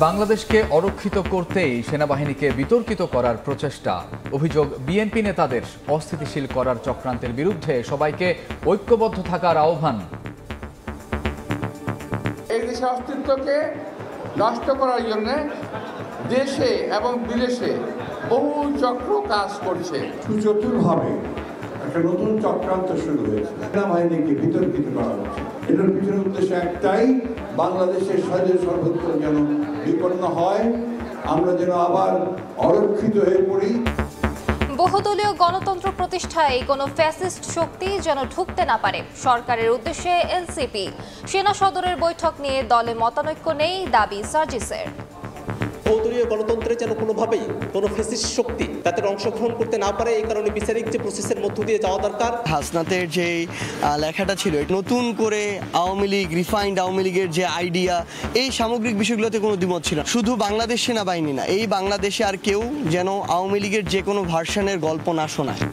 বাংলাদেশকে অরক্ষিত করতেই সেনাবাহিনীকে বিতর্কিত করার প্রচেষ্টা। অভিযোগ বিএনপি নেতাদের। অস্থিতিশীল করার চক্রান্তের বিরুদ্ধে সবাইকে ঐক্যবদ্ধ থাকার আহ্বান। এই দেশের অস্তিত্বকে নষ্ট করার জন্য দেশে এবং বিদেশে বহু চক্র কাজ করছে। সুচতুরভাবে একটা নতুন চক্রান্ত শুরু হয়েছে, সেনাবাহিনীকে বিতর্কিত করা হচ্ছে। এটার পিছনে উদ্দেশ্য একটাই, বাংলাদেশের স্বাধীন সর্বত্র যেন বিপন্ন হয়, আমরা যেন আবার অরক্ষিত হয়ে পড়ি। বহুদলীয় গণতন্ত্র প্রতিষ্ঠায় কোনো ফ্যাসিস্ট শক্তি যেন ঢুকতে না পারে, সরকারের উদ্দেশ্যে এনসিপি। সেনা সদরের বৈঠক নিয়ে দলে মতানৈক্য নেই, দাবি সার্জিসের। বহুদলীয় গণতন্ত্রে যেন কোনোভাবেই কোনো ফ্যাসিস্ট শক্তি তাদের অংশগ্রহণ করতে না পারে, এই কারণে বিচারিক যে প্রসেসের মধ্য দিয়ে যাওয়া দরকার। হাসনাতের যে লেখাটা ছিল, নতুন করে আওয়ামী লীগ, রিফাইন্ড আওয়ামী লীগের যে আইডিয়া, এই সামগ্রিক বিষয়গুলোতে কোনো দ্বিমত ছিল। শুধু বাংলাদেশ সেনাবাহিনী না, এই বাংলাদেশে আর কেউ যেন আওয়ামী লীগের যে কোনো ভার্সনের গল্প না শোনায়।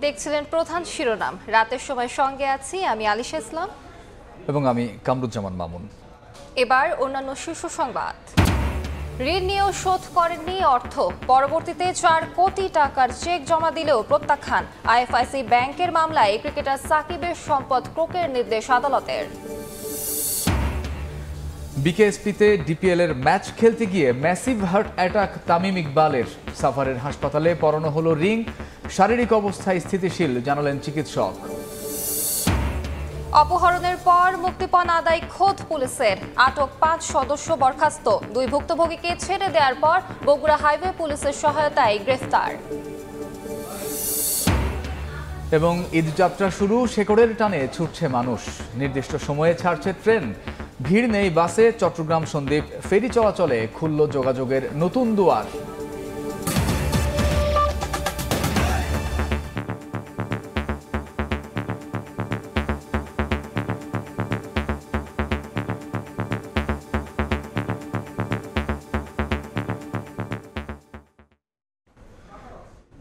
দেখছিলেন প্রধান শিরোনাম। রাতের সময় সঙ্গে আছি আমি আলিশা ইসলাম এবং আমি কামরুজ্জামান মামুন। এবার অন্যান্য শীর্ষ সংবাদ। ঋণ নিয়েও শোধ করেননি অর্থ, পরবর্তীতে 4 কোটি টাকার চেক জমা দিলেও প্রত্যাখ্যান। আইএফআইসি ব্যাংকের মামলায় ক্রিকেটার সাকিবের সম্পদ ক্রোকের নির্দেশ আদালতের। বিকেএসপিতে ডিপিএল এর ম্যাচ খেলতে গিয়ে ম্যাসিভ হার্ট অ্যাটাক তামিম ইকবালের। সাফারের হাসপাতালে পরানো হলো রিং, শারীরিক অবস্থায় স্থিতিশীল, জানালেন চিকিৎসক। অপহরণের পর মুক্তিপণ আদায় খোদ পুলিশের, আটক 5 সদস্য বরখাস্ত। 2 ভুক্তভোগীকে ছেড়ে দেওয়ার পর বগুড়া হাইওয়ে পুলিশের সহায়তায় গ্রেফতার। এবং ঈদযাত্রা শুরু, শেকড়ের টানে ছুটছে মানুষ। নির্দিষ্ট সময়ে ছাড়ছে ট্রেন, ভিড় নেই বাসে। চট্টগ্রাম সন্দ্বীপ ফেরি চলাচলে খুলল যোগাযোগের নতুন দুয়ার।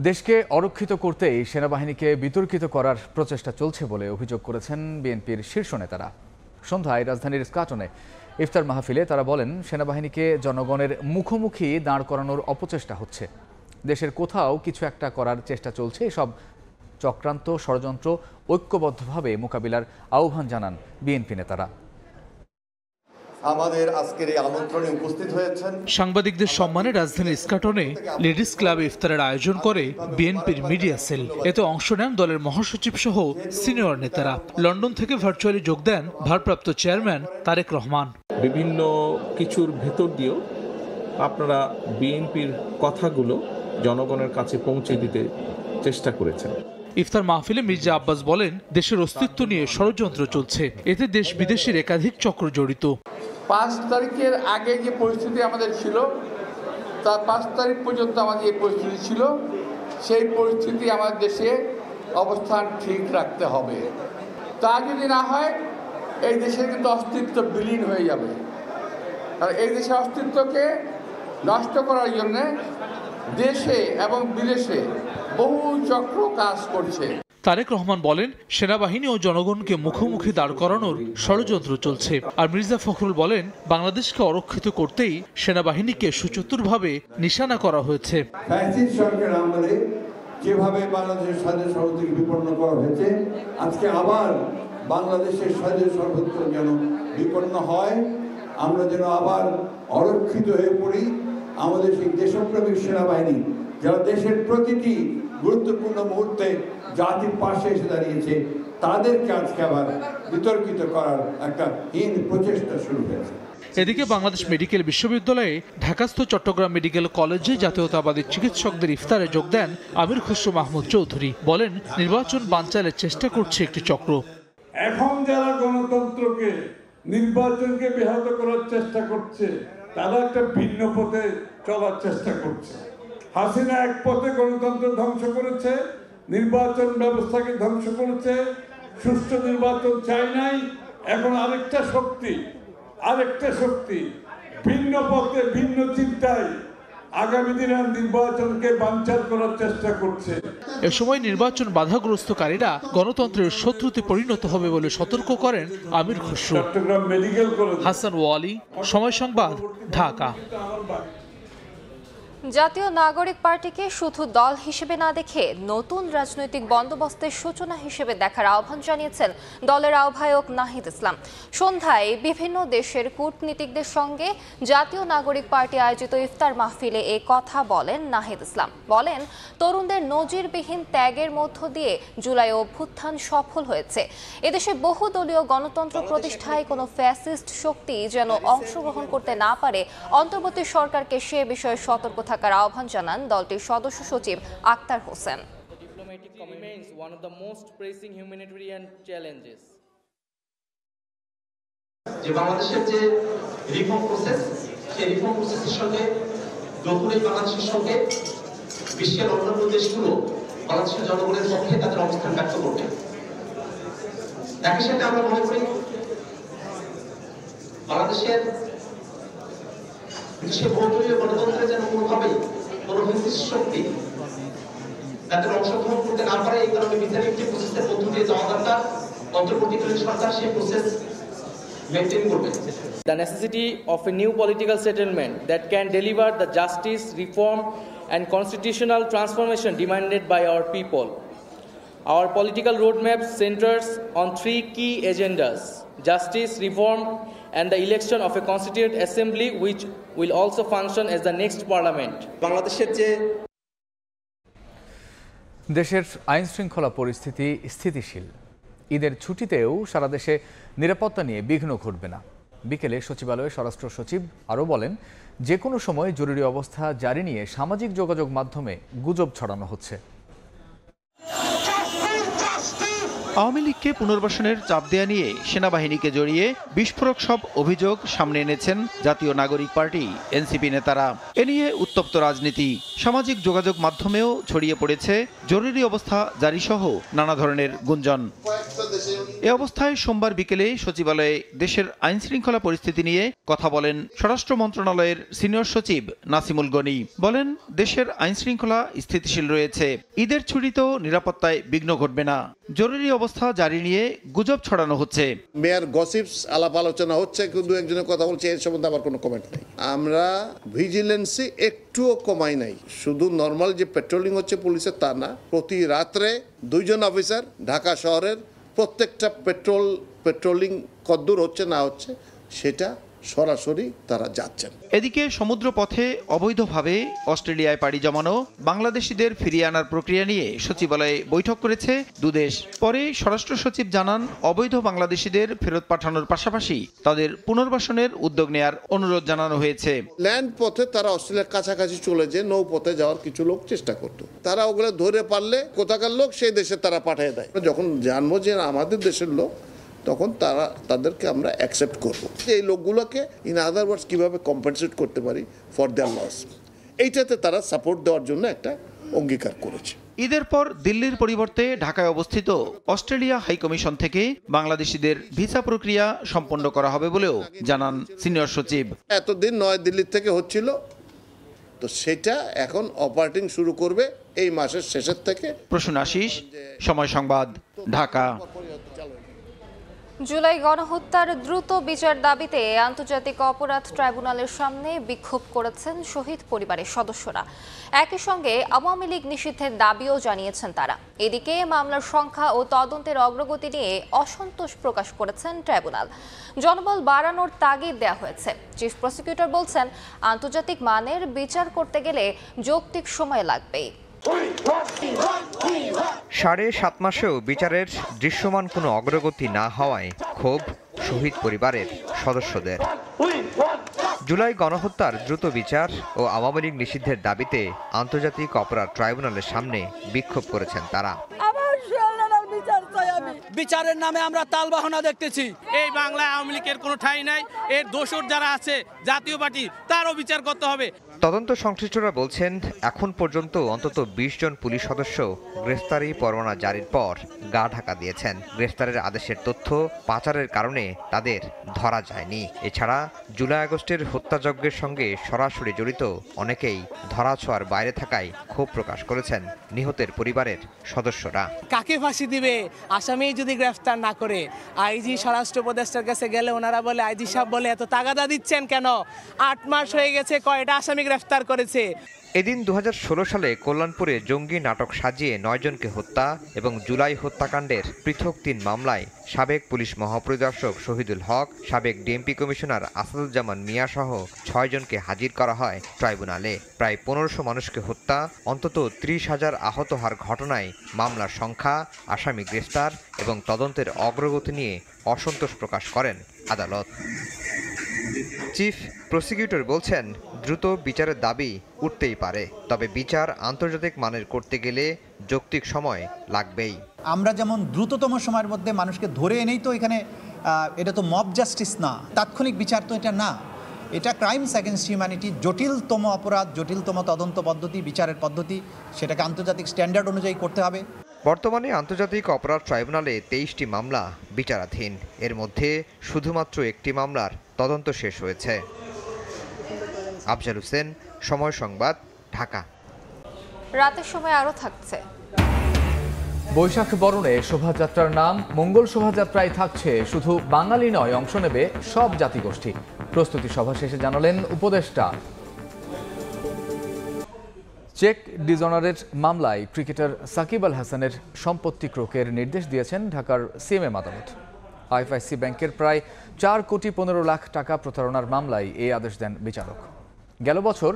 দেশকে অরক্ষিত করতেই সেনাবাহিনীকে বিতর্কিত করার প্রচেষ্টা চলছে বলে অভিযোগ করেছেন বিএনপির শীর্ষ নেতারা। সন্ধ্যায় রাজধানীর স্কাটনে ইফতার মাহফিলে তারা বলেন, সেনাবাহিনীকে জনগণের মুখোমুখি দাঁড় করানোর অপচেষ্টা হচ্ছে। দেশের কোথাও কিছু একটা করার চেষ্টা চলছে। এসব চক্রান্ত, ষড়যন্ত্র ঐক্যবদ্ধভাবে মোকাবিলার আহ্বান জানান বিএনপি নেতারা। আমাদের আজকের এই আমন্ত্রণে উপস্থিত হয়েছেন। সাংবাদিকদের সম্মানে রাজধানীর ইস্কাটনে লেডিস ক্লাবে ইফতারের আয়োজন করে বিএনপির মিডিয়া সেল। এতে অংশ নেন দলের মহাসচিব সহ সিনিয়র নেতারা। লন্ডন থেকে ভার্চুয়ালি যোগ দেন ভারপ্রাপ্ত চেয়ারম্যান তারেক রহমান। বিভিন্ন কিছুর ভেতর দিয়েও আপনারা বিএনপির কথাগুলো জনগণের কাছে পৌঁছে দিতে চেষ্টা করেছেন। ইফতার মাহফিলে মির্জা আব্বাস বলেন, দেশের অস্তিত্ব নিয়ে ষড়যন্ত্র চলছে, এতে দেশ বিদেশের একাধিক চক্র জড়িত। 5 তারিখের আগে যে পরিস্থিতি আমাদের ছিল, তার 5 তারিখ পর্যন্ত আমাদের এই পরিস্থিতি ছিল, সেই পরিস্থিতি আমাদের দেশে অবস্থান ঠিক রাখতে হবে। তা যদি না হয়, এই দেশের কিন্তু অস্তিত্ব বিলীন হয়ে যাবে। আর এই দেশের অস্তিত্বকে নষ্ট করার জন্য দেশে এবং বিদেশে বহু চক্র কাজ করছে। তারেক রহমান বলেন, সেনাবাহিনী ও জনগণকে মুখোমুখি দাঁড় করানোর ষড়যন্ত্র চলছে। আর মির্জা ফখরুল বলেন, বাংলাদেশকে অরক্ষিত করতেই সেনাবাহিনীকে সুচতুরভাবে নিশানা করা হয়েছে। ফ্যাসিস্ট সরকার আমলে যেভাবে বাংলাদেশের স্বাধীন সর্বত্র বিপন্ন করা হয়েছে, আজকে আবার বাংলাদেশের স্বাধীন সর্বত্র যেন বিপন্ন হয়, আমরা যেন আবার অরক্ষিত হয়ে পড়ি। আমাদের সেই দেশপ্রেমিক সেনাবাহিনী, যারা দেশের প্রতিটি গুরুত্বপূর্ণ মুহূর্তে জাতির পাশে এসে দাঁড়িয়েছে, তাদেরকে আজকে আবার বিতর্কিত করার একটা হীন প্রচেষ্টা শুরু হয়েছে। এদিকে বাংলাদেশ মেডিকেল বিশ্ববিদ্যালয়ে ঢাকাস্থ চট্টগ্রাম মেডিকেল কলেজে জাতীয়তাবাদী চিকিৎসকদের ইফতারে যোগ দেন আমির খসরু মাহমুদ চৌধুরী। বলেন, নির্বাচন বানচালের চেষ্টা করছে একটি চক্র। এখন যারা গণতন্ত্রকে, নির্বাচনকে ব্যাহত করার চেষ্টা করছে, তারা একটা ভিন্ন পথে চলার চেষ্টা করছে। হাসিনা এক পথে গণতন্ত্র ধ্বংস করেছে, নির্বাচন ব্যবস্থাকে ধ্বংস করেছে, সুষ্ঠু নির্বাচন চাই নাই। এখন আরেকটা শক্তি ভিন্ন পথে, ভিন্ন চিন্তায় আগামী দিনে নির্বাচনকে বানচাল করার চেষ্টা করছে। এ সময় নির্বাচন বাধাগ্রস্তকারীরা গণতন্ত্রের শত্রুতে পরিণত হবে বলে সতর্ক করেন আমির খসরু। Chittagong medical college. হাসান ওয়ালি, সময় সংবাদ, ঢাকা। জাতীয় নাগরিক পার্টিকে শুধু দল হিসেবে না দেখে নতুন রাজনৈতিক বন্দোবস্তের সূচনা হিসেবে দেখার আহ্বান জানিয়েছেন দলের আহ্বায়ক নাহিদ ইসলাম। সন্ধ্যায় বিভিন্ন দেশের কূটনীতিকদের সঙ্গে জাতীয় নাগরিক পার্টি আয়োজিত ইফতার মাহফিলে এ কথা বলেন নাহিদ ইসলাম। বলেন, তরুণদের নজিরবিহীন ত্যাগের মধ্য দিয়ে জুলাই অভ্যুত্থান সফল হয়েছে। এদেশে বহুদলীয় গণতন্ত্র প্রতিষ্ঠায় কোনো ফ্যাসিস্ট শক্তি যেন অংশগ্রহণ করতে না পারে, অন্তর্বর্তী সরকারকে সে বিষয়ে সতর্ক থাকার আহ্বান জানান দলটির সদস্য সচিব আক্তার হোসেন। যে বাংলাদেশের যে রিফর্ম প্রসেস, সেই রিফর্ম প্রসেসের সঙ্গে নতুন এই বাংলাদেশের সঙ্গে বিশ্বের অন্যান্য দেশগুলো বাংলাদেশের জনগণের পক্ষে তাদের অবস্থান ব্যক্ত করবে। একই সাথে আমরা মনে করি বাংলাদেশের সে বহুদলীয় গণতন্ত্রে যেন কোনোভাবেই কোনো ফ্যাসিস্ট শক্তি তাদের অংশগ্রহণ করতে না পারে, এই কারণে বিচারিক যে প্রসেসের মধ্য দিয়ে যাওয়া দরকার, অন্তর্বর্তীকালীন সরকার সেই প্রসেস মেনটেন করবে। The necessity of a new political settlement that can deliver the justice, reform and constitutional transformation demanded by our people. Our political roadmap centers on 3 key agendas: justice, reform and the election of a constituent assembly which will also function as the next parliament. বাংলাদেশের যে দেশের আইন শৃঙ্খলা পরিস্থিতি স্থিতিশীল। ঈদের ছুটিতেও সারা দেশে নিরাপত্তা নিয়ে বিঘ্ন ঘটবে না। বিকেলে সচিবালয়ে স্বরাষ্ট্র সচিব আরও বলেন, যে কোনো সময় জরুরি অবস্থা জারি নিয়ে সামাজিক যোগাযোগ মাধ্যমে গুজব ছড়ানো হচ্ছে। আওয়ামী লীগকে পুনর্বাসনের চাপ দেয়া নিয়ে সেনাবাহিনীকে জড়িয়ে বিস্ফোরক সব অভিযোগ সামনে এনেছেন জাতীয় নাগরিক পার্টি এনসিপি নেতারা। এ নিয়ে উত্তপ্ত রাজনীতি, সামাজিক যোগাযোগ মাধ্যমেও ছড়িয়ে পড়েছে জরুরি অবস্থা জারি সহ নানা ধরনের গুঞ্জন। এ অবস্থায় সোমবার বিকেলে সচিবালয়ে দেশের আইন শৃঙ্খলা পরিস্থিতি নিয়ে কথা বলেন স্বরাষ্ট্র মন্ত্রণালয়ের সিনিয়র সচিব নাসিমুল গনি। বলেন, দেশের আইন শৃঙ্খলা স্থিতিশীল রয়েছে, ঈদের ছুটিতেও নিরাপত্তায় বিঘ্ন ঘটবে না। জরুরি অবস্থা জারি নিয়ে গুজব ছড়ানো হচ্ছে। মেয়ার গসিপস আলাপ আলোচনা হচ্ছে, কিন্তু একজনের কথা বলছে, এর সম্বন্ধে আমার কোনো কমেন্ট নেই। আমরা ভিজিলেন্সি একটুও কমাই নাই। শুধু নর্মাল যে পেট্রোলিং হচ্ছে পুলিশের তা না, প্রতি রাত্রে 2 জন অফিসার ঢাকা শহরের প্রত্যেকটা পেট্রোলিং কদ্দূর হচ্ছে না হচ্ছে সেটা সরাসরি তারা যাচ্ছেন। এদিকে সমুদ্র পথে অবৈধভাবে অস্ট্রেলিয়ায় পাড়ি জমানো বাংলাদেশিদের ফিরিয়ে আনার প্রক্রিয়া নিয়ে সচিবালয়ে বৈঠক করেছে দুদেশ। পরে স্বরাষ্ট্র সচিব জানান, অবৈধ বাংলাদেশিদের ফেরত পাঠানোর পাশাপাশি তাদের পুনর্বাসনের উদ্যোগ নেয়ার অনুরোধ জানানো হয়েছে। ল্যান্ড পথে তারা অস্ট্রেলিয়ার কাছাকাছি চলে যে নৌপথে যাওয়ার কিছু লোক চেষ্টা করত, তারা ওগুলো ধরে পারলে কোথাকার লোক সেই দেশে তারা পাঠিয়ে দেয়। যখন জানবো যে আমাদের দেশের লোক, তখন তাদেরকে আমরা অ্যাকসেপ্ট করব। এই লোকগুলোকে ইন আদার ওয়ার্ডস কীভাবে কম্পেনসেট করতে পারি ফর দেয়ার লস, এইটাতে তারা সাপোর্ট দেওয়ার জন্য একটা অঙ্গীকার করেছে। ঈদের পর দিল্লির পরিবর্তে ঢাকায় অবস্থিত অস্ট্রেলিয়া হাইকমিশন থেকে বাংলাদেশিদের ভিসা প্রক্রিয়া সম্পন্ন করা হবে বলেও জানান সিনিয়র সচিব। এতদিন দিল্লি থেকে হচ্ছিল, তো সেটা এখন অপারেটিং শুরু করবে এই মাসের শেষের থেকে। প্রসূন আশিস, সময় সংবাদ, ঢাকা। জুলাই গণহত্যার দ্রুত বিচার দাবিতে আন্তর্জাতিক অপরাধ ট্রাইব্যুনালের সামনে বিক্ষোভ করেছেন শহীদ পরিবারের সদস্যরা। একই সঙ্গে আওয়ামী লীগ নিষিদ্ধের দাবিও জানিয়েছেন তারা। এদিকে মামলার সংখ্যা ও তদন্তের অগ্রগতি নিয়ে অসন্তোষ প্রকাশ করেছেন ট্রাইব্যুনাল। জনবল বাড়ানোর তাগিদ দেওয়া হয়েছে। চিফ প্রসিকিউটর বলছেন, আন্তর্জাতিক মানের বিচার করতে গেলে যৌক্তিক সময় লাগবেই। 7.5 মাসেও বিচারের দৃশ্যমান কোনো অগ্রগতি না হওয়ায় ক্ষোভ শহীদ পরিবারের সদস্যদের। জুলাই গণহত্যার দ্রুত বিচার ও আওয়ামী লীগ নিষিদ্ধের দাবিতে আন্তর্জাতিক অপরাধ ট্রাইব্যুনালের সামনে বিক্ষোভ করেছেন তারা। বিচারের নামে আমরা তালবাহনা দেখতেছি। এই বাংলায় আওয়ামী লীগের কোনো ঠাঁই নাই। এর দোষর যারা আছে জাতীয় পার্টি, তারও বিচার করতে হবে। তদন্ত সংশ্লিষ্টরা বলছেন, এখন পর্যন্ত অন্তত ২০ জন পুলিশ সদস্য গ্রেফতারি পরোয়ানা জারির পর গা ঢাকা দিয়েছেন। গ্রেফতারের আদেশের তথ্য পাচারের কারণে তাদের ধরা যায়নি। এছাড়া জুলাই আগস্টের হত্যাযজ্ঞের সঙ্গে সরাসরি জড়িত অনেকেই ধরাছোঁয়ার বাইরে থাকায় ক্ষোভ প্রকাশ করেছেন নিহতের পরিবারের সদস্যরা। কাকে ফাঁসি দিবে আসামি যদি গ্রেফতার না করে? আইজি স্বরাষ্ট্র উপদেষ্টার কাছে গেলে ওনারা বলে, আইজি সাহেব বলে এত তাগাদা দিচ্ছেন কেন? ৮ মাস হয়ে গেছে, কয়টা আসামি গ্রেফতার করেছে? এদিন ২০১৬ সালে কল্যাণপুরে জঙ্গি নাটক সাজিয়ে ৯ জনকে হত্যা এবং জুলাই হত্যাকাণ্ডের পৃথক ৩ মামলায় সাবেক পুলিশ মহাপরিদর্শক শহীদুল হক, সাবেক ডিএমপি কমিশনার আসাদুজ্জামান মিয়া সহ ৬ জনকে হাজির করা হয় ট্রাইব্যুনালে। প্রায় ১৫০০ মানুষকে হত্যা, অন্তত ৩০,০০০ আহত হওয়ার ঘটনায় মামলার সংখ্যা, আসামি গ্রেফতার এবং তদন্তের অগ্রগতি নিয়ে অসন্তোষ প্রকাশ করেন আদালত। চিফ প্রসিকিউটর বলছেন, দ্রুত বিচারের দাবি উঠতেই পারে, তবে বিচার আন্তর্জাতিক মানের করতে গেলে যৌক্তিক সময় লাগবেই। আমরা যেমন দ্রুততম সময়ের মধ্যে মানুষকে ধরে এনেই তো এখানে, এটা তো মব জাস্টিস না, তাৎক্ষণিক বিচার তো এটা না, এটা ক্রাইমস অ্যাগেনস্ট হিউম্যানিটি, জটিলতম অপরাধ, জটিলতম তদন্ত পদ্ধতি, বিচারের পদ্ধতি, সেটাকে আন্তর্জাতিক স্ট্যান্ডার্ড অনুযায়ী করতে হবে। বর্তমানে আন্তর্জাতিক অপরাধ ট্রাইব্যুনালে ২৩টি মামলা বিচারাধীন। এর মধ্যে শুধুমাত্র একটি মামলার তদন্ত শেষ হয়েছে। আফজাল হোসেন, সময় সংবাদ, ঢাকা। রাতের সময় আরও থাকছে। বৈশাখ বরণে শোভাযাত্রার নাম মঙ্গল শোভাযাত্রায় থাকছে শুধু বাঙালি নয়, অংশ নেবে সব জাতিগোষ্ঠী। প্রস্তুতি সভা শেষে জানালেন উপদেষ্টা। চেক ডিজঅনারের মামলায় ক্রিকেটার সাকিব আল হাসানের সম্পত্তি ক্রোকের নির্দেশ দিয়েছেন ঢাকার সিএমএম আদালত। আইএফআইসি ব্যাংকের প্রায় ৪ কোটি ১৫ লাখ টাকা প্রতারণার মামলায় এই আদেশ দেন বিচারক। গেল বছর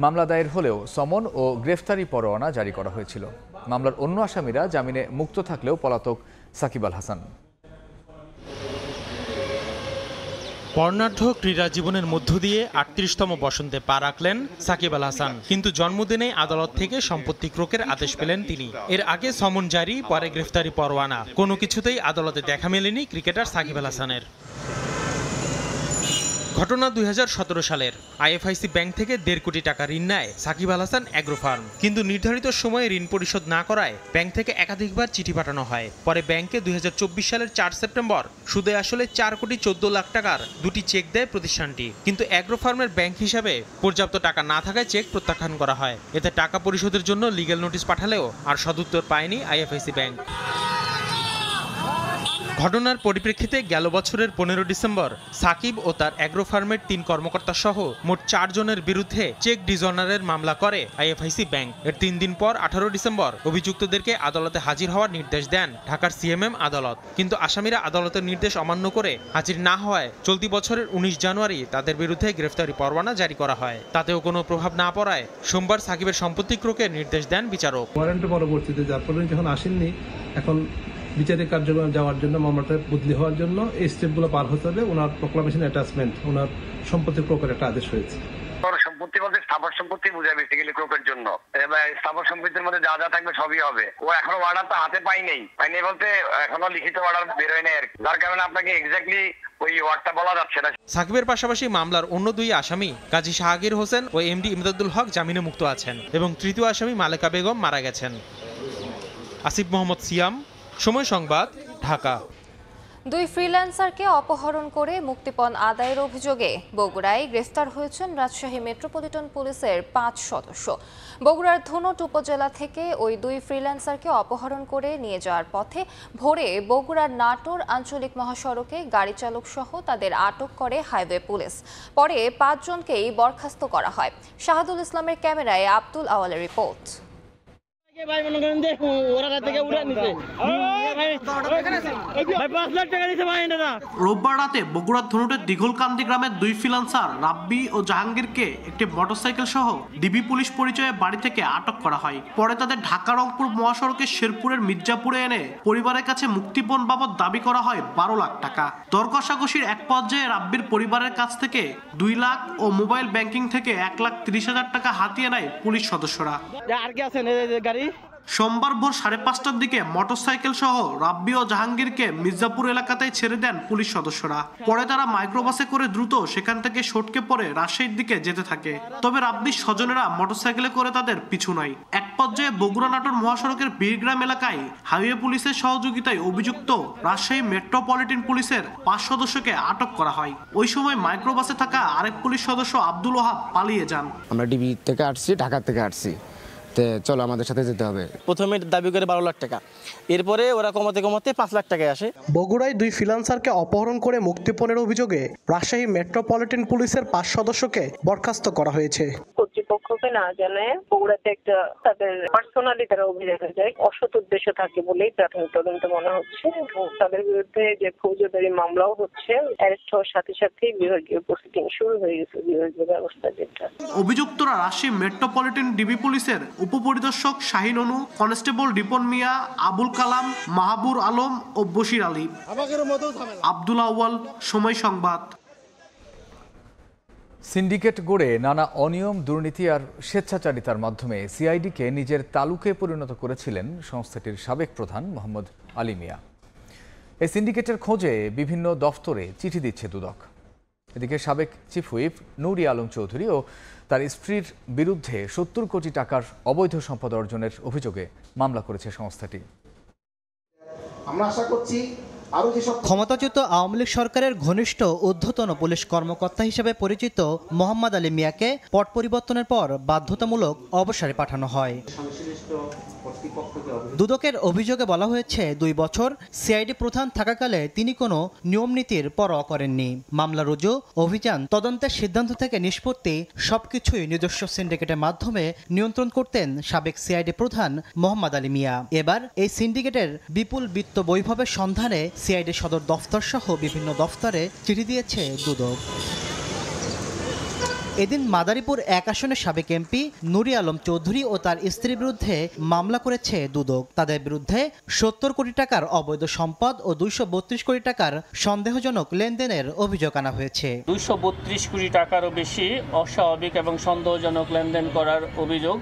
মামলা দায়ের হলেও সমন ও গ্রেফতারি পরোয়ানা জারি করা হয়েছিল। মামলার অন্য আসামিরা জামিনে মুক্ত থাকলেও পলাতক সাকিব আল হাসান। বর্ণাঢ্য ক্রীড়া জীবনের মধ্য দিয়ে ৩৮তম বসন্তে পা রাখলেন সাকিব আল হাসান, কিন্তু জন্মদিনে আদালত থেকে সম্পত্তি ক্রোকের আদেশ পেলেন তিনি। এর আগে সমন জারি, পরে গ্রেফতারি পরোয়ানা, কোনো কিছুতেই আদালতে দেখা মেলেনি ক্রিকেটার সাকিব আল হাসানের। ঘটনা ২০১৭ সালের। আইএফআইসি ব্যাংক থেকে ১.৫ কোটি টাকা ঋণ নেয় সাকিব আল হাসান অ্যাগ্রো ফার্ম, কিন্তু নির্ধারিত সময়ে ঋণ পরিশোধ না করায় ব্যাংক থেকে একাধিকবার চিঠি পাঠানো হয়। পরে ব্যাংকে ২০২৪ সালের ৪ সেপ্টেম্বর সুদে আসলে ৪ কোটি ১৪ লাখ টাকার ২টি চেক দেয় প্রতিষ্ঠানটি, কিন্তু অ্যাগ্রো ফার্মের ব্যাংক হিসাবে পর্যাপ্ত টাকা না থাকায় চেক প্রত্যাখ্যান করা হয়। এতে টাকা পরিশোধের জন্য লিগ্যাল নোটিশ পাঠালেও আর সদুত্তর পায়নি আইএফআইসি ব্যাংক। ঘটনার পরিপ্রেক্ষিতে গেল বছরের ১৫ ডিসেম্বর সাকিব ও তার অ্যাগ্রো ফার্মের ৩ কর্মকর্তা সহ মোট ৪ জনের বিরুদ্ধে চেক ডিজঅনারের মামলা করে আইএফআইসি ব্যাংক। এর ৩ দিন পর ১৮ ডিসেম্বর অভিযুক্তদেরকে আদালতে হাজির হওয়ার নির্দেশ দেন ঢাকার সিএমএম আদালত, কিন্তু আসামিরা আদালতের নির্দেশ অমান্য করে হাজির না হওয়ায় চলতি বছরের ১৯ জানুয়ারি তাদের বিরুদ্ধে গ্রেফতারি পরোয়ানা জারি করা হয়। তাতেও কোনো প্রভাব না পড়ায় সোমবার সাকিবের সম্পত্তি ক্রোকের নির্দেশ দেন বিচারক। ওয়ারেন্টের পরবর্তীতে যার ফলে যখন আসেননি, এখন বিচারিক কার্যক্রমে যাওয়ার জন্য, মামলাটা বদলি হওয়ার জন্য এই স্টেপগুলো পার হতে হবে। ওনার প্রোক্লামেশন অ্যাটাচমেন্ট, ওনার সম্পত্তি ক্রোকের একটা আদেশ হয়েছে। সম্পত্তি বলতে স্থাবর সম্পত্তি বোঝায় বেসিক্যালি ক্রোকের জন্য। স্থাবর সম্পত্তির মধ্যে যা যা থাকবে সবই হবে। ও এখনো অর্ডার তো হাতে পাইনি বলতে এখনো লিখিত অর্ডার বের হয় নাই আর কি, যার কারণে আপনাকে এক্স্যাক্টলি ওই ওয়ার্ডটা বলা যাচ্ছে না। সাকিবের পাশাপাশি মামলার অন্য ২ আসামি কাজী শাহগীর হোসেন ও এমডি ইমদাদুল হক জামিনে মুক্ত আছেন এবং তৃতীয় আসামি মালেকা বেগম মারা গেছেন। আসিফ মোহাম্মদ সিয়াম, সময় সংবাদ, ঢাকা। 2 ফ্রিল্যান্সারকে অপহরণ করে মুক্তিপণ আদায়ের অভিযোগে বগুড়ায় গ্রেফতার হয়েছেন রাজশাহী মেট্রোপলিটন পুলিশের 5 সদস্য। বগুড়ার ধুনট উপজেলা থেকে ওই 2 ফ্রিল্যান্সারকে অপহরণ করে নিয়ে যাওয়ার পথে ভোরে বগুড়ার নাটোর আঞ্চলিক মহাসড়কে গাড়ি চালক সহ তাদের আটক করে হাইওয়ে পুলিশ। পরে 5 জনকেই বরখাস্ত করা হয়। শাহাদুল ইসলামের ক্যামেরায় আব্দুল আওয়ালের রিপোর্ট। রোববার রাতে বগুড়ার ধনুটের দিঘলকান্দি গ্রামের 2 ফ্রিল্যান্সার রাব্বি ও জাহাঙ্গীরকে একটি মোটরসাইকেল সহ ডিবি পুলিশ পরিচয়ে বাড়ি থেকে আটক করা হয়। পরে তাদের ঢাকা রংপুর মহাসড়কের শেরপুরের মির্জাপুরে এনে পরিবারের কাছে মুক্তিপণ বাবদ দাবি করা হয় 12 লাখ টাকা। দর কষাকষির এক পর্যায়ে রাব্বির পরিবারের কাছ থেকে 2 লাখ ও মোবাইল ব্যাংকিং থেকে 1,30,000 টাকা হাতিয়ে নেয় পুলিশ সদস্যরা। আর কি আছেন গাড়ি সোমবার ভোর 5:30টার দিকে মোটরসাইকেল সহ রাব্বি ও জাহাঙ্গীরকে মির্জাপুর এলাকাতেই ছেড়ে দেন পুলিশ সদস্যরা। পরে তারা মাইক্রোবাসে করে দ্রুত সেখান থেকে সটকে পড়ে রাজশাহীর দিকে যেতে থাকে। তবে রাব্বির স্বজনেরা মোটরসাইকেলে করে তাদের পিছু নেয়। এক পর্যায়ে বগুড়া নাটোর মহাসড়কের বীরগ্রাম এলাকায় হাইওয়ে পুলিশের সহযোগিতায় অভিযুক্ত রাজশাহী মেট্রোপলিটন পুলিশের 5 সদস্যকে আটক করা হয়। ওই সময় মাইক্রোবাসে থাকা আরেক পুলিশ সদস্য আব্দুল ওহাব পালিয়ে যান। আমরা ডিবি থেকে আসছি, ঢাকা থেকে আসছি, চলো আমাদের সাথে যেতে হবে। প্রথমে দাবি করে 12 লাখ টাকা, এরপরে ওরা কমাতে কমাতে 5 লাখ টাকায় আসে। বগুড়ায় 2 ফ্রিল্যান্সারকে অপহরণ করে মুক্তিপণের অভিযোগে রাজশাহী মেট্রোপলিটন পুলিশের 5 সদস্যকে বরখাস্ত করা হয়েছে। কর্তৃপক্ষকে না জানায় বগুড়াতে একটা তাদের পার্সোনালি তারা অভিযোগ যায়, অসৎ উদ্দেশ্য থাকে বলেই প্রাথমিক তদন্ত মনে হচ্ছে। তাদের বিরুদ্ধে যে ফৌজদারি মামলাও হচ্ছে, অ্যারেস্ট হওয়ার সাথে সাথেই বিভাগীয় প্রসিডিং শুরু হয়ে গেছে, বিভাগীয় ব্যবস্থা যেটা। অভিযুক্তরা রাজশাহী মেট্রোপলিটন ডিবি পুলিশের উপপরিদর্শক শাহিন অনু, কনস্টেবল রিপন মিয়া, আবুল কালাম, মাহাবুর আলম ও বশির আলী। আব্দুল আউয়াল, সময় সংবাদ। সিন্ডিকেট গড়ে নানা অনিয়ম, দুর্নীতি আর স্বেচ্ছাচারিতার মাধ্যমে সিআইডিকে নিজের তালুকে পরিণত করেছিলেন সংস্থাটির সাবেক প্রধান মোহাম্মদ আলী মিয়া। এই সিন্ডিকেটের খোঁজে বিভিন্ন দফতরে চিঠি দিচ্ছে দুদক। এদিকে সাবেক চিফ হুইপ নুরি আলম চৌধুরী ও তার স্ত্রীর বিরুদ্ধে 70 কোটি টাকার অবৈধ সম্পদ অর্জনের অভিযোগে মামলা করেছে সংস্থাটি। আমরা আশা করছি ক্ষমতাচ্যুত আওয়ামী লীগ সরকারের ঘনিষ্ঠ ঊর্ধ্বতন পুলিশ কর্মকর্তা হিসেবে পরিচিত মোহাম্মদ আলী মিয়াকে পট পরিবর্তনের পর বাধ্যতামূলক অবসরে পাঠানো হয়। দুদকের অভিযোগে বলা হয়েছে 2 বছর সিআইডি প্রধান থাকাকালে তিনি কোনো নিয়মনীতির পরোয়া করেননি। মামলা রুজু, অভিযান, তদন্তের সিদ্ধান্ত থেকে নিষ্পত্তি সবকিছুই নিজস্ব সিন্ডিকেটের মাধ্যমে নিয়ন্ত্রণ করতেন সাবেক সিআইডি প্রধান মোহাম্মদ আলী মিয়া। এবার এই সিন্ডিকেটের বিপুল বিত্ত বৈভবের সন্ধানে সিআইডি সদর দফতর সহ বিভিন্ন দফতরে চিঠি দিয়েছে দুদক। এদিন মাদারীপুর 1 আসনের সাবেক এমপি নুরি আলম চৌধুরী ও তার স্ত্রীর বিরুদ্ধে মামলা করেছে দুদক। তাদের বিরুদ্ধে 70 কোটি টাকার অবৈধ সম্পদ ও 232 কোটি টাকার সন্দেহজনক লেনদেনের অভিযোগ আনা হয়েছে। 232 কোটি টাকারও বেশি অস্বাভাবিক এবং সন্দেহজনক লেনদেন করার অভিযোগ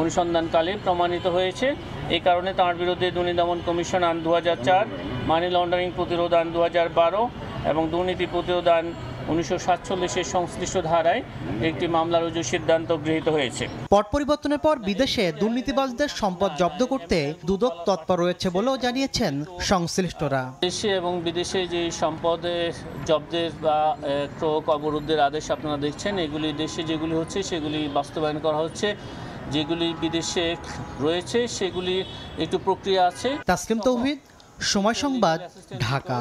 অনুসন্ধানকালে প্রমাণিত হয়েছে। এই কারণে তার বিরুদ্ধে দুর্নীতি দমন কমিশন আইন 2004, মানি লন্ডারিং প্রতিরোধ আইন 2012 এবং দুর্নীতি প্রতিরোধ আইন 1947 সংশ্লিষ্ট ধারায় একটি মামলা রুজুর সিদ্ধান্ত গৃহীত হয়েছে। পট পরিবর্তনের পর বিদেশে দুর্নীতিবাজদের সম্পদ জব্দ করতে দুদক তৎপর রয়েছে বলেও জানিয়েছেন সংশ্লিষ্টরা। দেশে এবং বিদেশে যে সম্পদের জব্দের বা ক্রয় অবরোধের আদেশ আপনারা দেখছেন, এগুলি দেশে যেগুলি হচ্ছে সেগুলি বাস্তবায়ন করা হচ্ছে, যেগুলি বিদেশে রয়েছে সেগুলি একটু প্রক্রিয়া আছে। তাসলিম তৌহিদ, সময় সংবাদ, ঢাকা।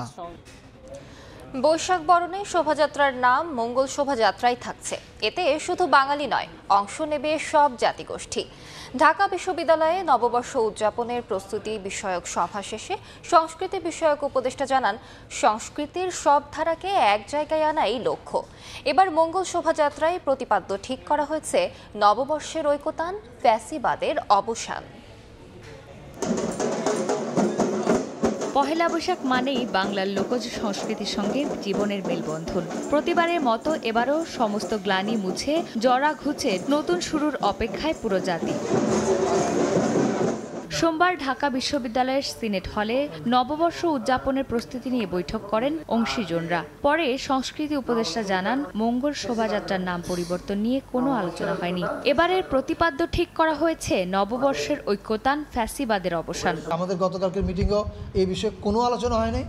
বৈশাখ বরণে শোভাযাত্রার নাম মঙ্গল শোভাযাত্রাই থাকছে। এতে শুধু বাঙালি নয়, অংশ নেবে সব জাতিগোষ্ঠী। ঢাকা বিশ্ববিদ্যালয়ে নববর্ষ উদযাপনের প্রস্তুতি বিষয়ক সভা শেষে সংস্কৃতি বিষয়ক উপদেষ্টা জানান, সংস্কৃতির সব ধারাকে এক জায়গায় আনাই লক্ষ্য। এবার মঙ্গল শোভাযাত্রায় প্রতিপাদ্য ঠিক করা হয়েছে নববর্ষের ঐকতান, ফ্যাসিবাদের অবসান। পহেলা বৈশাখ মানেই বাংলার লোকজ সংস্কৃতির সঙ্গে জীবনের মেলবন্ধন। প্রতিবারের মতো এবারও সমস্ত গ্লানি মুছে জরা ঘুচে নতুন শুরুর অপেক্ষায় পুরো জাতি। সোমবার ঢাকা বিশ্ববিদ্যালয়ের সিনেট হলে নববর্ষ উদযাপনের প্রস্তুতি নিয়ে বৈঠক করেন অংশীজনরা। পরে সংস্কৃতি উপদেষ্টা জানান, মঙ্গল শোভাযাত্রার নাম পরিবর্তন নিয়ে কোনো আলোচনা হয়নি। এবারের প্রতিপাদ্য ঠিক করা হয়েছে নববর্ষের ঐক্যতান, ফ্যাসিবাদের অবসান। আমাদের গতকালকের মিটিংও এই বিষয়ে কোনো আলোচনা হয় নাই,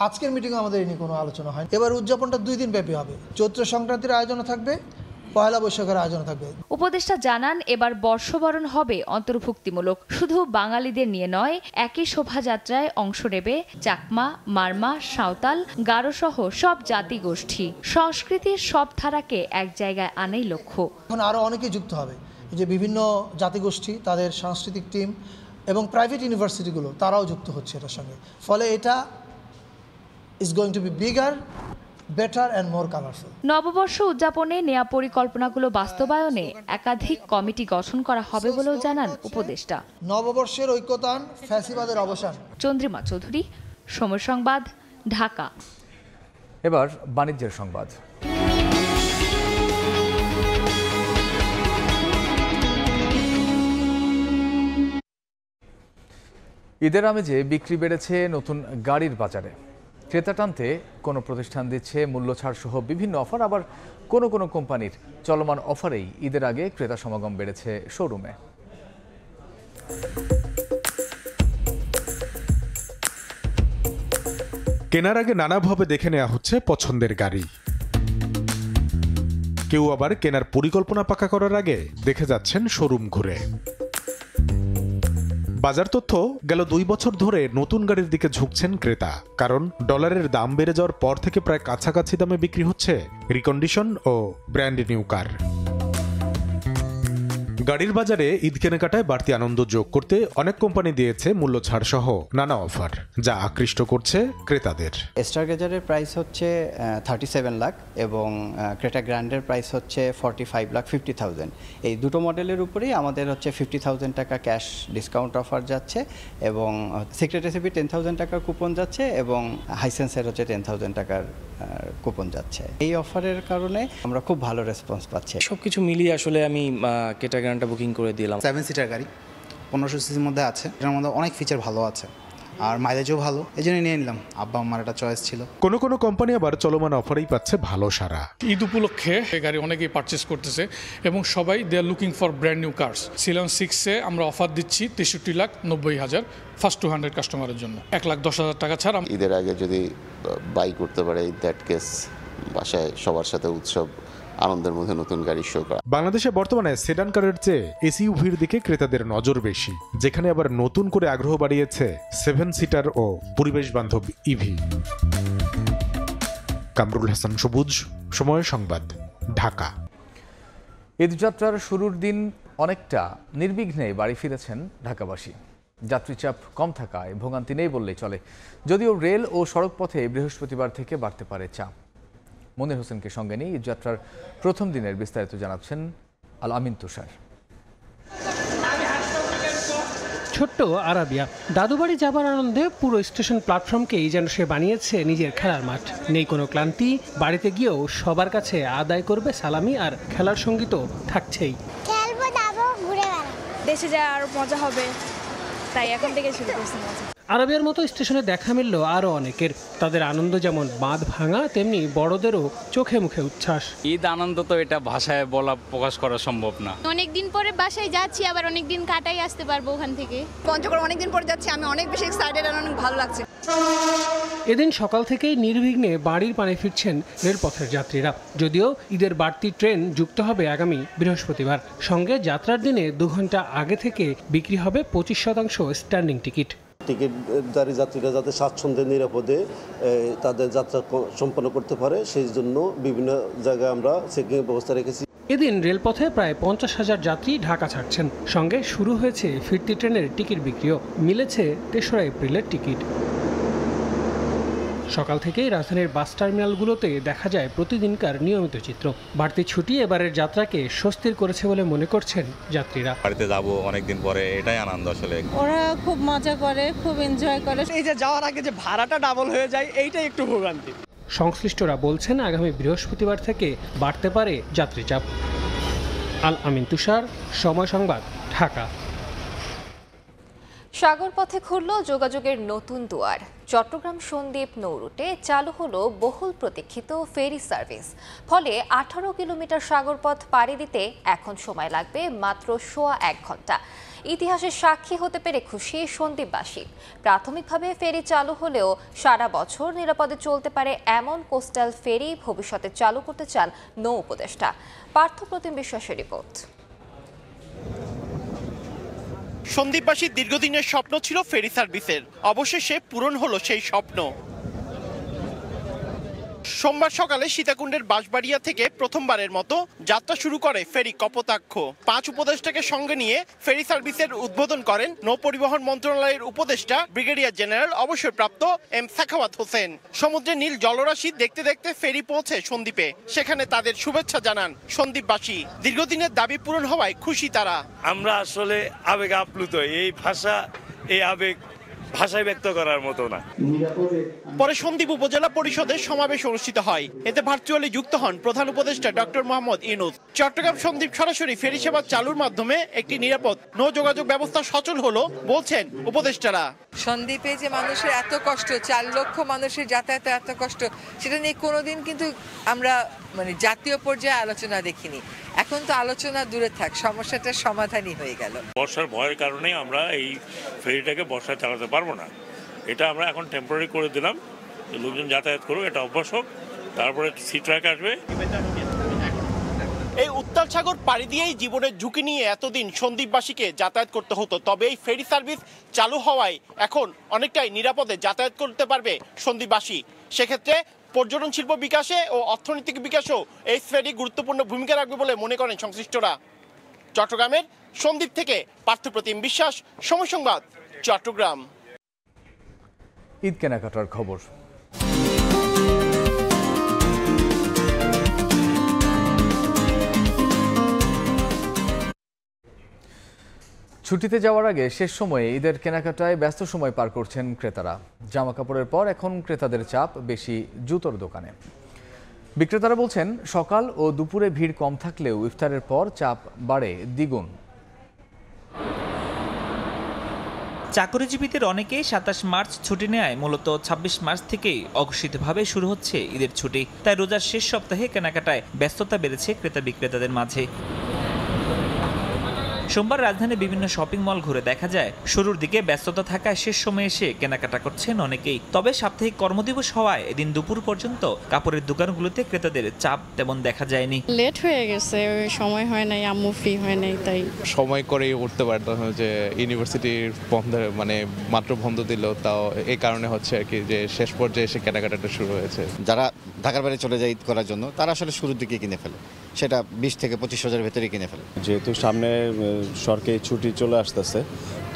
আজকের মিটিংও আমাদের এই নিয়ে কোনো আলোচনা হয়। এবার উদযাপনটা 2 দিন ব্যাপী হবে। চৈত্র সংক্রান্তির আয়োজন থাকবে, পয়লা বৈশাখের আয়োজন থাকবে। উপদেষ্টা জানান, এবার বর্ষবরণ হবে অন্তর্ভুক্তিমূলক। শুধু বাঙালিদের নিয়ে নয়, একই শোভাযাত্রায় অংশ নেবে চাকমা, মারমা, সাঁওতাল, গারো সহ সব জাতিগোষ্ঠী। সংস্কৃতির সব ধারাকে এক জায়গায় আনাই লক্ষ্য। এখন আরও অনেকেই যুক্ত হবে, যে বিভিন্ন জাতিগোষ্ঠী, তাদের সাংস্কৃতিক টিম এবং প্রাইভেট ইউনিভার্সিটিগুলো তারাও যুক্ত হচ্ছে এটার সঙ্গে। ফলে এটা is going to B bigger, better and more colourful. নববর্ষ উদযাপনে নেয়া পরিকল্পনাগুলো বাস্তবায়নে একাধিক কমিটি গঠন করা হবে বলেও জানান উপদেষ্টা। নববর্ষের ঐক্যতান, ফ্যাসিবাদের অবসান। চন্দ্রিমা চৌধুরী, সময় সংবাদ, ঢাকা। এবার বাণিজ্যের সংবাদ। ঈদের আমেজে বিক্রি বেড়েছে নতুন গাড়ির বাজারে। ক্রেতা টানতে কোনো প্রতিষ্ঠান দিচ্ছে মূল্য ছাড় সহ বিভিন্ন অফার, আবার কোনো কোনো কোম্পানির চলমান অফারেই ঈদের আগে ক্রেতা সমাগম বেড়েছে শোরুমে। কেনার আগে নানাভাবে দেখে নেওয়া হচ্ছে পছন্দের গাড়ি। কেউ আবার কেনার পরিকল্পনা পাকা করার আগে দেখে যাচ্ছেন শোরুম ঘুরে। বাজার তথ্য, গেল 2 বছর ধরে নতুন গাড়ির দিকে ঝুঁকছেন ক্রেতা, কারণ ডলারের দাম বেড়ে যাওয়ার পর থেকে প্রায় কাছাকাছি দামে বিক্রি হচ্ছে রিকন্ডিশন ও ব্র্যান্ড নিউ কার। গাড়ির বাজারে ঈদ কেনাকাটায় বাড়তি আনন্দ যোগ করতে অনেক কোম্পানি দিয়েছে মূল্য ছাড় সহ নানা অফার, যা আকৃষ্ট করছে ক্রেতাদের। স্টারগেজারের প্রাইস হচ্ছে 37 লাখ এবং ক্রেটা গ্র্যান্ডের প্রাইস হচ্ছে 45,50,000। এই দুটো মডেলের উপরেই আমাদের হচ্ছে 50,000 টাকা ক্যাশ ডিসকাউন্ট অফার যাচ্ছে এবং সিক্রেট রেসিপি 10,000 টাকার কুপন যাচ্ছে এবং হাইসেন্সের হচ্ছে 10,000 টাকার কুপন যাচ্ছে। এই অফারের কারণে আমরা খুব ভালো রেসপন্স পাচ্ছি। সবকিছু মিলিয়ে আসলে আমি ক্রেটা গ্র্যান্ডটা বুকিং করে দিলাম। 7 সিটার গাড়ি 1500 সিসির মধ্যে আছে, এটার মধ্যে অনেক ফিচার ভালো আছে আর মাইলেজও ভালো, এই জন্য নিয়ে নিলাম। আব্বা আমার একটা চয়েস ছিল। কোনো কোনো কোম্পানি আবার চলমান অফারেই পাচ্ছে ভালো সাড়া। ঈদ উপলক্ষে এই গাড়ি অনেকেই পারচেস করতেছে এবং সবাই they are looking for brand new cars. Ceylon 6-এ আমরা অফার দিচ্ছি 63,90,000 ফার্স্ট 200 কাস্টমারের জন্য, 1,10,000 টাকা ছাড়। ঈদের আগে যদি বাই করতে পারে, দ্যাট কেস বাসায় সবার সাথে উৎসব আনন্দের মধ্যে নতুন গাড়ি শো করা। বাংলাদেশে বর্তমানে সেডান কারের চেয়ে এসইউভির দিকে ক্রেতাদের নজর বেশি, যেখানে আবার নতুন করে আগ্রহ বাড়িয়েছে 7 সিটার ও পরিবেশ বান্ধব ইভি। কামরুল হাসান সবুজ, সময় সংবাদ, ঢাকা। ঈদযাত্রার শুরুর দিন অনেকটা নির্বিঘ্নে বাড়ি ফিরেছেন ঢাকাবাসী। যাত্রীচাপ কম থাকায় ভোগান্তি নেই বললেই চলে, যদিও রেল ও সড়ক পথে বৃহস্পতিবার থেকে বাড়তে পারে চাপ। মনির হোসেনকে সঙ্গে নিয়ে ঈদযাত্রার প্রথম দিনের বিস্তারিত জানাচ্ছেন আল আমিন তুষার। ছোট্ট আরাবিয়া দাদুবাড়ি যাবার আনন্দে পুরো স্টেশন প্ল্যাটফর্মকেই যেন সে বানিয়েছে নিজের খেলার মাঠ। নেই কোনো ক্লান্তি, বাড়িতে গিয়েও সবার কাছে আদায় করবে সালামি, আর খেলার সঙ্গী তো থাকছেই। খেলবো, দাবো, ঘুরে বেড়াবো, দেশে যা আরো মজা হবে, তাই এখন থেকে শুরু করছি মজা। আরাবিয়ার মতো স্টেশনে দেখা মিলল আরও অনেকের। তাদের আনন্দ যেমন বাঁধ ভাঙা, তেমনি বড়দেরও চোখে মুখে উচ্ছ্বাস। ঈদ আনন্দ তো এটা ভাষায় বলা প্রকাশ করা সম্ভব না। অনেকদিন পরে বাসায় যাচ্ছি, আবার অনেকদিন কাটাই আসতে পারবো ওখান থেকে। পঞ্চগড় অনেকদিন পরে যাচ্ছি, আমি অনেক বেশি এক্সাইটেড আর অনেক ভালো লাগছে। এদিন সকাল থেকেই নির্বিঘ্নে বাড়ির পানে ফিরছেন রেলপথের যাত্রীরা, যদিও ঈদের বাড়তি ট্রেন যুক্ত হবে আগামী বৃহস্পতিবার। সঙ্গে যাত্রার দিনে 2 ঘন্টা আগে থেকে বিক্রি হবে 25% স্ট্যান্ডিং টিকিট। টিকিটধারী যাত্রীরা যাতে স্বাচ্ছন্দ্যে নিরাপদে তাদের যাত্রা সম্পন্ন করতে পারে, সেই জন্য বিভিন্ন জায়গায় আমরা চেকিং ব্যবস্থা রেখেছি। এদিন রেলপথে প্রায় 50,000 যাত্রী ঢাকা ছাড়ছেন। সঙ্গে শুরু হয়েছে ফিরতি ট্রেনের টিকিট বিক্রিও। মিলেছে 3রা এপ্রিলের টিকিট। সকাল থেকেই রাজধানীর বাস টার্মিনালগুলোতে দেখা যায় প্রতিদিনকার নিয়মিত চিত্র। বাড়তি ছুটি এবারের যাত্রাকে স্বস্তির করেছে বলে মনে করছেন যাত্রীরা। বাড়িতে যাব অনেকদিন পরে, এটাই আনন্দ আসলে। ওরা খুব মজা করে, খুব এনজয় করে। এই যে যাওয়ার আগে যে ভাড়াটা ডাবল হয়ে যায়, এইটাই একটু ভোগান্তি। সংশ্লিষ্টরা বলছেন আগামী বৃহস্পতিবার থেকে বাড়তে পারে যাত্রী চাপ। আল আমিন তুষার, সময় সংবাদ, ঢাকা। সাগর পথে খুলল যোগাযোগের নতুন দুয়ার। চট্টগ্রাম সন্দ্বীপ নৌরুটে চালু হলো বহুল প্রতীক্ষিত ফেরি সার্ভিস। ফলে 18 কিলোমিটার সাগরপথ পাড়ি দিতে এখন সময় লাগবে মাত্র 1.25 ঘন্টা। ইতিহাসের সাক্ষী হতে পেরে খুশি সন্দ্বীপবাসী। প্রাথমিকভাবে ফেরি চালু হলেও সারা বছর নিরাপদে চলতে পারে এমন কোস্টাল ফেরি ভবিষ্যতে চালু করতে চান নৌ উপদেষ্টা। পার্থপ্রতিম বিশ্বাসের রিপোর্ট। সন্দ্বীপবাসীর দীর্ঘদিনের স্বপ্ন ছিল ফেরি সার্ভিসের, অবশেষে পূরণ হলো সেই স্বপ্ন। সোমবার সকালে সীতাকুণ্ডের বাঁশবাড়িয়া থেকে প্রথমবারের মতো যাত্রা শুরু করে ফেরি কপোতাক্ষ। 5 উপদেষ্টাকে সঙ্গে নিয়ে ফেরি সার্ভিসের উদ্বোধন করেন নৌপরিবহন মন্ত্রণালয়ের উপদেষ্টা ব্রিগেডিয়ার জেনারেল অবসরপ্রাপ্ত এম সাখাওয়াত হোসেন। সমুদ্রে নীল জলরাশি দেখতে দেখতে ফেরি পৌঁছে সন্দ্বীপে। সেখানে তাদের শুভেচ্ছা জানান সন্দ্বীপবাসী। দীর্ঘদিনের দাবি পূরণ হওয়ায় খুশি তারা। আমরা আসলে আবেগ আপ্লুত, এই ভাষা, এই আবেগ ভাষায় ব্যক্ত করার মতো না। পরে সন্দ্বীপ উপজেলা পরিষদের সমাবেশ অনুষ্ঠিত হয়। এতে ভার্চুয়ালি যুক্ত হন প্রধান উপদেষ্টা ডক্টর মোহাম্মদ ইউনূস। চট্টগ্রাম সন্দ্বীপ সরাসরি ফেরি সেবা চালুর মাধ্যমে একটি নিরাপদ নৌ যোগাযোগ ব্যবস্থা সচল হলো বলছেন উপদেষ্টারা। সন্দ্বীপে যে মানুষের এত কষ্ট, 4 লক্ষ মানুষের যাতায়াতে এত কষ্ট, সেটা নিয়ে কোনোদিন কিন্তু আমরা জাতীয় পর্যায়ে আলোচনা দেখিনি। এখন তো আলোচনা দূরে থাক, সমস্যাটার সমাধানই হয়ে গেল। বর্ষার ভয়ের কারণে আমরা এই ফেরিটাকে বর্ষায় চালাতে পারবো না। এটা আমরা এখন টেম্পোরারি করে দিলাম, লোকজন যাতায়াত করুক, এটা অভ্যাস হোক, তারপরে সি ট্র্যাক আসবে। এই উত্তাল সাগর পাড়ি দিয়েই জীবনের ঝুঁকি নিয়ে এতদিন সন্দ্বীপবাসীকে যাতায়াত করতে হতো। তবে এই ফেরি সার্ভিস চালু হওয়ায় এখন অনেকটাই নিরাপদে যাতায়াত করতে পারবে সন্দ্বীপবাসী। সেক্ষেত্রে পর্যটন শিল্প বিকাশে ও অর্থনৈতিক বিকাশেও এই ফেরি গুরুত্বপূর্ণ ভূমিকা রাখবে বলে মনে করেন সংশ্লিষ্টরা। চট্টগ্রামের সন্দ্বীপ থেকে পার্থপ্রতিম বিশ্বাস, সময় সংবাদ, চট্টগ্রাম। ঈদ কেনাকাটার খবর। ছুটিতে যাওয়ার আগে শেষ সময়ে ঈদের কেনাকাটায় ব্যস্ত সময় পার করছেন ক্রেতারা। জামা কাপড়ের পর এখন ক্রেতাদের চাপ বেশি জুতোর দোকানে। বিক্রেতারা বলছেন সকাল ও দুপুরে ভিড় কম থাকলেও ইফতারের পর চাপ বাড়ে দ্বিগুণ। চাকরিজীবীদের অনেকেই ২৭ মার্চ ছুটি নেয় মূলত ২৬ মার্চ থেকেই অঘোষিতভাবে শুরু হচ্ছে ঈদের ছুটি। তাই রোজার শেষ সপ্তাহে কেনাকাটায় ব্যস্ততা বেড়েছে ক্রেতা বিক্রেতাদের মাঝে। সোমবার রাজধানীর বিভিন্ন শপিং মল ঘুরে দেখা যায় শুরুর দিকে ব্যস্ততা থাকায় শেষ সময়ে এসে কেনাকাটা করছেন অনেকেই। তবে সাপ্তাহিক কর্মদিবস হওয়ায় এদিন দুপুর পর্যন্ত কাপড়ের দোকানগুলোতে ক্রেতাদের চাপ তেমন দেখা যায়নি। লেট হয়ে গেছে, সময় হয় নাই, আম্মু ফ্রি হয় নাই, তাই সময় করেই উঠতে পারতাম। যে ইউনিভার্সিটির বন্ধ মাত্র বন্ধ দিল, তাও এই কারণে হচ্ছে আর কি যে শেষ পর্যায়ে এসে কেনাকাটাটা শুরু হয়েছে। যারা ঢাকার বাইরে চলে যায় ঈদ করার জন্য, তারা আসলে শুরুর দিকে কিনে ফেলে, সেটা 20 থেকে 25 হাজার ভেতরে কিনে ফেলে। যেহেতু সামনে সরকারি ছুটি চলে আসতেছে,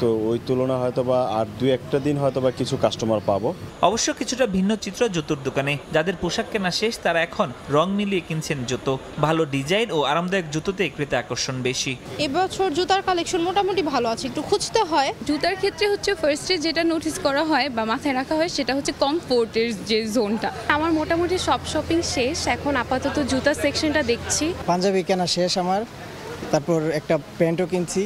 তো ওই তুলনা হয়তোবা আর 2-1 দিন হয়তোবা কিছু কাস্টমার পাবো। অবশ্য কিছুটা ভিন্ন চিত্র জুতোর দোকানে। যাদের পোশাক কেনা শেষ তারা এখন রং মিলিয়ে কিনছেন জুতো। ভালো ডিজাইন ও আরামদায়ক জুতোতে ক্রেতা আকর্ষণ বেশি। এবছর জুতার কালেকশন মোটামুটি ভালো আছে, একটু খুঁজতে হয়। জুতার ক্ষেত্রে হচ্ছে ফার্স্টে যেটা নোটিস করা হয় বা মাথায় রাখা হয় সেটা হচ্ছে কমফোর্টের যে জোনটা। আমার মোটামুটি সব শপিং শেষ, এখন আপাতত জুতার সেকশনটা দেখছি। পাঞ্জাবি কেনা শেষ আমার, তারপর একটা প্যান্টও কিনছি,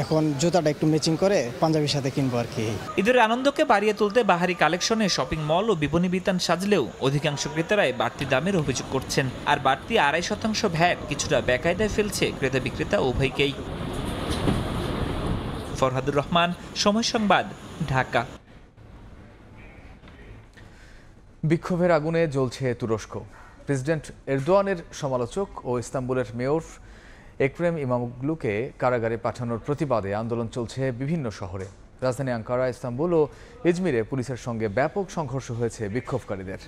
এখন জুতাটা একটু ম্যাচিং করে পাঞ্জাবির সাথে কিনবো আর কি। ঈদের আনন্দকে বাড়িয়ে তুলতে বাহারি কালেকশনে শপিং মল ও বিপণী বিতান সাজলেও অধিকাংশ ক্রেতারাই বাড়তি দামের অভিযোগ করছেন। আর বাড়তি 2.5% ভ্যাট কিছুটা বেকায়দায় ফেলছে ক্রেতা বিক্রেতা উভয়কেই। ফরহাদুর রহমান, সময় সংবাদ, ঢাকা। বিক্ষোভের আগুনে জ্বলছে তুরস্ক। প্রেসিডেন্ট এরদোয়ানের সমালোচক ও ইস্তাম্বুলের মেয়র এক্রেম ইমামোগ্লুকে কারাগারে পাঠানোর প্রতিবাদে আন্দোলন চলছে বিভিন্ন শহরে। রাজধানী আঙ্কারা, ইস্তাম্বুল ও ইজমিরে পুলিশের সঙ্গে ব্যাপক সংঘর্ষ হয়েছে বিক্ষোভকারীদের।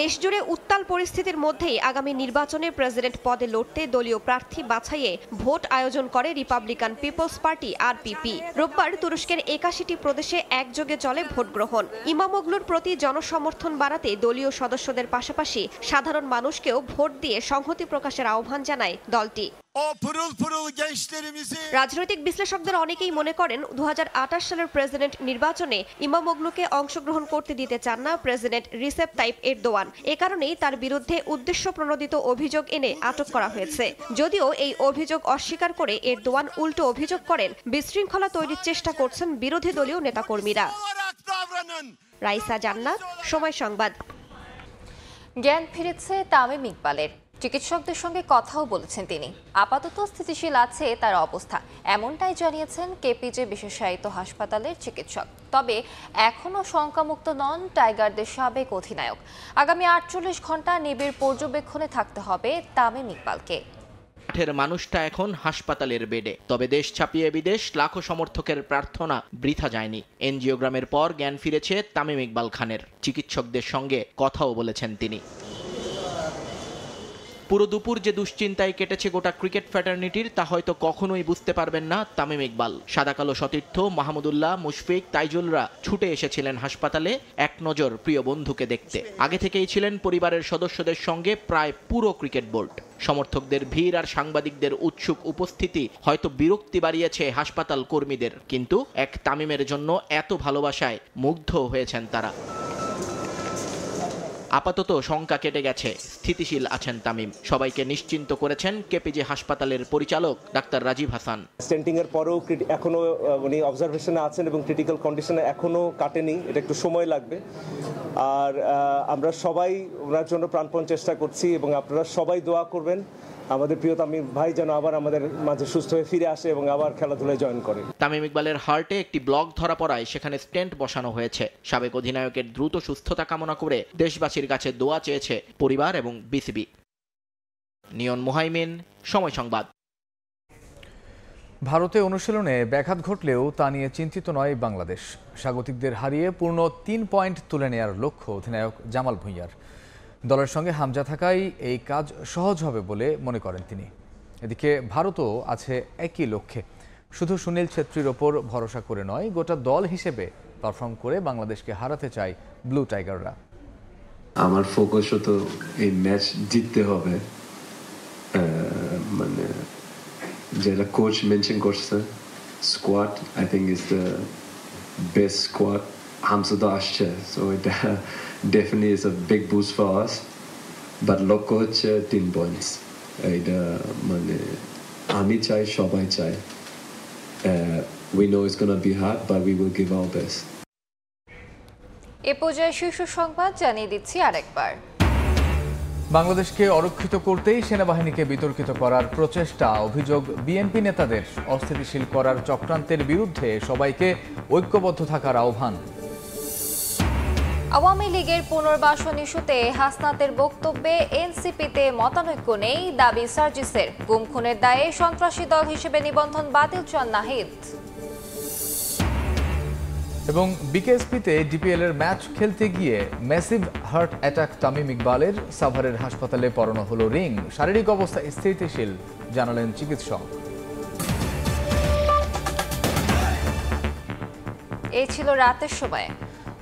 দেশজুড়ে উত্তাল পরিস্থিতির মধ্যেই আগামী নির্বাচনে প্রেসিডেন্ট পদে লড়তে দলীয় প্রার্থী বাছাইয়ে ভোট আয়োজন করে রিপাবলিকান পিপলস পার্টি আরপিপি। রোববার তুরস্কের 81টি প্রদেশে একযোগে চলে ভোট গ্রহণ। ইমামোগ্লুর প্রতি জনসমর্থন বাড়াতে দলীয় সদস্যদের পাশাপাশি সাধারণ মানুষকেও ভোট দিয়ে সংহতি প্রকাশের আহ্বান জানায় দলটি। রাজনৈতিক বিশ্লেষকদের অনেকেই মনে করেন 2028 সালের প্রেসিডেন্ট নির্বাচনে ইমামোগ্লুকে অংশগ্রহণ করতে দিতে চান না প্রেসিডেন্ট রিসেপ তাইপ এরদোয়ান। এ কারণেই তার বিরুদ্ধে উদ্দেশ্য প্রণোদিত অভিযোগ এনে আটক করা হয়েছে। যদিও এই অভিযোগ অস্বীকার করে এরদোয়ান উল্টো অভিযোগ করেন বিশৃঙ্খলা তৈরির চেষ্টা করছেন বিরোধী দলীয় নেতাকর্মীরা। রাইসা জান্নাত, সময় সংবাদ। জ্ঞান ফিরেছে তামিম ইকবালের। চিকিৎসকদের সঙ্গে কথাও বলেছেন তিনি। আপাতত স্থিতিশীল আছে তার অবস্থা, এমনটাই জানিয়েছেন কেপিজে বিশেষায়িত হাসপাতালের চিকিৎসক। তবে এখনও শঙ্কামুক্ত নন টাইগারদের সাবেক অধিনায়ক। আগামী 48 ঘন্টা নিবিড় পর্যবেক্ষণে থাকতে হবে তামিম ইকবালকে। মানুষটা এখন হাসপাতালের বেডে, তবে দেশ ছাপিয়ে বিদেশ লাখো সমর্থকের প্রার্থনা বৃথা যায়নি। এনজিওগ্রামের পর জ্ঞান ফিরেছে তামিম ইকবাল খানের। চিকিৎসকদের সঙ্গে কথাও বলেছেন তিনি। পুরো দুপুর যে দুশ্চিন্তায় কেটেছে গোটা ক্রিকেট ফ্র্যাটার্নিটির তা হয়তো কখনোই বুঝতে পারবেন না তামিম ইকবাল। সাদা কালো সতীর্থ মাহমুদুল্লাহ, মুশফিক, তাইজুলরা ছুটে এসেছিলেন হাসপাতালে এক নজর প্রিয় বন্ধুকে দেখতে। আগে থেকেই ছিলেন পরিবারের সদস্যদের সঙ্গে প্রায় পুরো ক্রিকেট বোর্ড। সমর্থকদের ভিড় আর সাংবাদিকদের উৎসুক উপস্থিতি হয়তো বিরক্তি বাড়িয়েছে হাসপাতাল কর্মীদের, কিন্তু এক তামিমের জন্য এত ভালোবাসায় মুগ্ধ হয়েছেন তারা। আপাতত শঙ্কা কেটে গেছে, স্থিতিশীল আছেন তামিম। সবাইকে নিশ্চিন্ত করেছেন কেপিজি হাসপাতালের পরিচালক ডাক্তার রাজীব হাসান। স্টেন্টিং এর পরেও এখনো উনি অবজারভেশনে আছেন এবং ক্রিটিক্যাল কন্ডিশনে এখনো কাটেনি, এটা একটু সময় লাগবে। আর আমরা সবাই ওনার জন্য প্রাণপণ চেষ্টা করছি এবং আপনারা সবাই দোয়া করবেন আমাদের প্রিয় তামিম ভাই যেন আবার আমাদের মাঝে সুস্থ হয়ে ফিরে আসে এবং আবার খেলাধুলায় জয়েন করে। তামিম ইকবালের হার্টে একটি ব্লক ধরা পড়ায় সেখানে স্টেন্ট বসানো হয়েছে। সাবেক অধিনায়কের দ্রুত সুস্থতা কামনা করে দেশবাসীর কাছে দোয়া চেয়েছে পরিবার এবং বিসিবি। নিয়ন মুহাইমিন, সময় সংবাদ। ভারতে অনুশীলনে ব্যাঘাত ঘটলেও তা নিয়ে চিন্তিত নয় বাংলাদেশ। স্বাগতিকদের হারিয়ে পূর্ণ 3 পয়েন্ট তুলে নেয়ার লক্ষ্য অধিনায়ক জামাল ভুঁইয়ার। দলের সঙ্গে হামজা থাকায় এই কাজ সহজ হবে বলে মনে করেন তিনি। এদিকে ভারতও আছে একই লক্ষ্যে। শুধু সুনীল ছেত্রীর ওপর ভরসা করে নয়, গোটা দল হিসেবে পারফর্ম করে বাংলাদেশকে হারাতে চায় ব্লু টাইগাররা। আমার ফোকাসও তো এই ম্যাচ জিততে হবে। মানে যেটা কোচ মেনশন করছে, squad I think is the best squad. Hamza তো আসছে, সো এটা definitely is a big boost for us, but লক্ষ্য হচ্ছে 3 পয়েন্টস। এটা মানে আমি চাই, সবাই চাই। We know it's gonna be hard, but we will give our best. এ পর্যায়ে শীর্ষ সংবাদ জানিয়ে দিচ্ছি আরেকবার। বাংলাদেশকে অরক্ষিত করতেই সেনাবাহিনীকে বিতর্কিত করার প্রচেষ্টা, অভিযোগ বিএনপি নেতাদের। অস্থিতিশীল করার চক্রান্তের বিরুদ্ধে সবাইকে ঐক্যবদ্ধ থাকার আহ্বান। আওয়ামী লীগের পুনর্বাসন ইস্যুতে হাসনাতের বক্তব্যে এনসিপিতে মতানৈক্য নেই, দাবি সার্জিসের। গুম খুনের দায়ে সন্ত্রাসী দল হিসেবে নিবন্ধন বাতিল চান নাহিদ। এবং বিকেএসপিতে ডিপিএল এর ম্যাচ খেলতে গিয়ে ম্যাসিভ হার্ট অ্যাটাক তামিম ইকবালের। সাভারের হাসপাতালে পরানো হলো রিং। শারীরিক অবস্থা স্থিতিশীল জানালেন চিকিৎসক। এই ছিল রাতের সময়।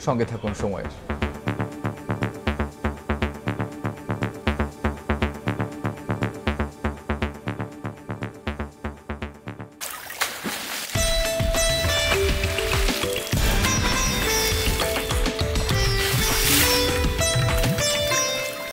সঙ্গে থাকুন সময়ের।